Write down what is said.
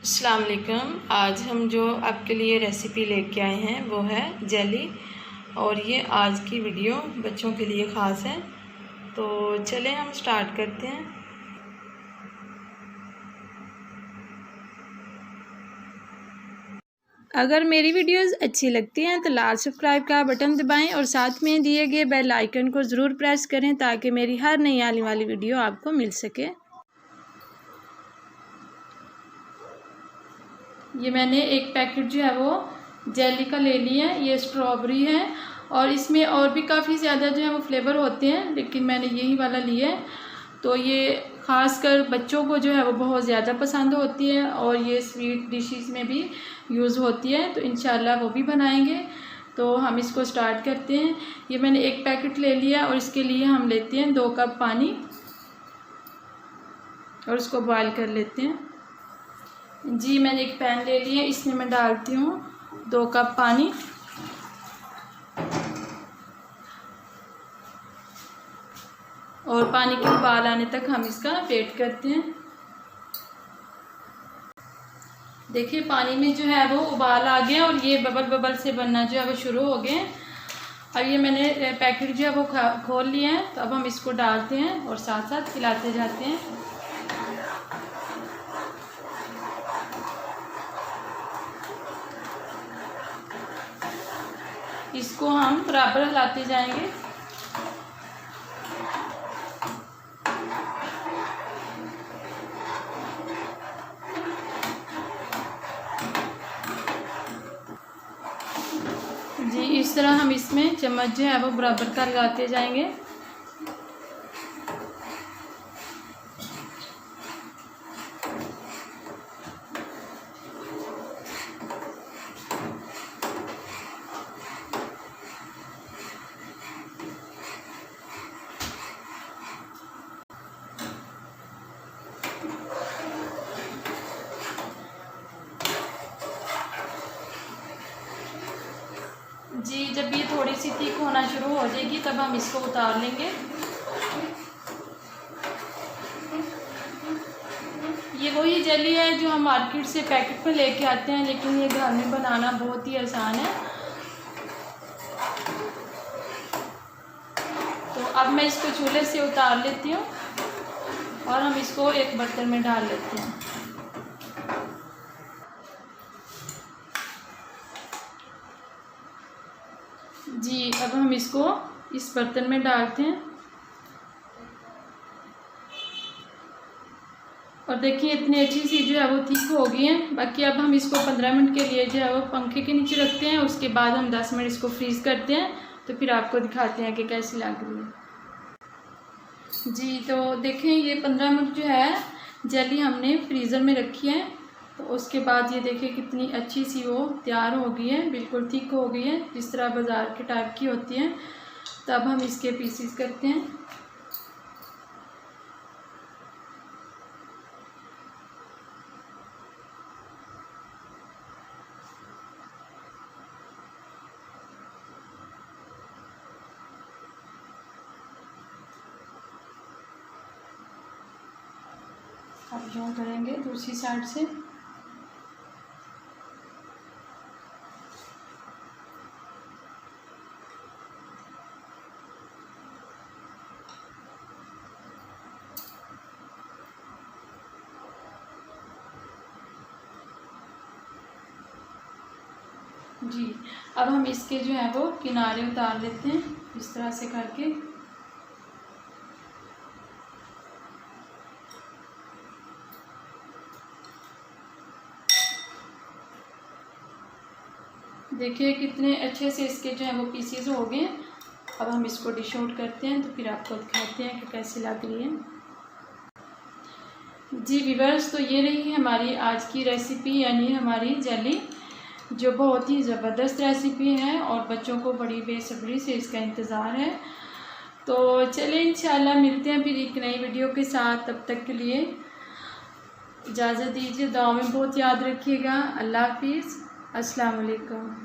अस्सलाम वालेकुम। आज हम जो आपके लिए रेसिपी लेके आए हैं वो है जेली, और ये आज की वीडियो बच्चों के लिए ख़ास है। तो चलें हम स्टार्ट करते हैं। अगर मेरी वीडियोस अच्छी लगती हैं तो लाल सब्सक्राइब का बटन दबाएं और साथ में दिए गए बेल आइकन को ज़रूर प्रेस करें ताकि मेरी हर नई आने वाली वीडियो आपको मिल सके। ये मैंने एक पैकेट जो है वो जेली का ले लिया है। ये स्ट्रॉबेरी है और इसमें और भी काफ़ी ज़्यादा जो है वो फ्लेवर होते हैं, लेकिन मैंने यही वाला लिया है। तो ये ख़ासकर बच्चों को जो है वो बहुत ज़्यादा पसंद होती है और ये स्वीट डिशेस में भी यूज़ होती है, तो इंशाल्लाह वो भी बनाएंगे। तो हम इसको स्टार्ट करते हैं। ये मैंने एक पैकेट ले लिया और इसके लिए हम लेते हैं 2 कप पानी और उसको बॉयल कर लेते हैं। जी मैंने एक पैन ले लिया, इसमें मैं डालती हूँ 2 कप पानी। और पानी के उबाल आने तक हम इसका वेट करते हैं। देखिए पानी में जो है वो उबाल आ गया और ये बबल बबल से बनना जो है वो शुरू हो गए। अब ये मैंने पैकेट जो है वो खोल लिया है, तो अब हम इसको डालते हैं और साथ साथ हिलाते जाते हैं। इसको हम बराबर हिलाते जाएंगे। जी इस तरह हम इसमें चम्मच जो है वो बराबर का लगाते जाएंगे। जी जब ये थोड़ी सी थिक होना शुरू हो जाएगी तब हम इसको उतार लेंगे। ये वही जेली है जो हम मार्केट से पैकेट में लेके आते हैं, लेकिन ये घर में बनाना बहुत ही आसान है। तो अब मैं इसको चूल्हे से उतार लेती हूँ और हम इसको एक बर्तन में डाल लेते हैं। जी अब हम इसको इस बर्तन में डालते हैं और देखिए इतनी अच्छी सी जो है वो थिक हो गई है। बाकी अब हम इसको 15 मिनट के लिए जो है वो पंखे के नीचे रखते हैं। उसके बाद हम 10 मिनट इसको फ्रीज़ करते हैं, तो फिर आपको दिखाते हैं कि कैसी लग रही है। जी तो देखें ये 15 मिनट जो है जेली हमने फ्रीज़र में रखी है, तो उसके बाद ये देखिए कितनी अच्छी सी वो तैयार हो गई है, बिल्कुल थिक हो गई है जिस तरह बाज़ार के टाइप की होती है। तब हम इसके पीसीस करते हैं। अब जो करेंगे दूसरी साइड से। जी अब हम इसके जो है वो किनारे उतार लेते हैं इस तरह से करके। देखिए कितने अच्छे से इसके जो है वो पीसीज हो गए। अब हम इसको डिश आउट करते हैं, तो फिर आपको दिखाते हैं कि कैसी लग रही है। जी व्यूअर्स, तो ये रही हमारी आज की रेसिपी, यानी हमारी जेली, जो बहुत ही ज़बरदस्त रेसिपी है और बच्चों को बड़ी बेसब्री से इसका इंतज़ार है। तो चलिए इंशाल्लाह मिलते हैं फिर एक नई वीडियो के साथ। तब तक के लिए इजाज़त दीजिए। दुआ में बहुत याद रखिएगा। अल्लाह हाफिज़। अस्सलाम वालेकुम।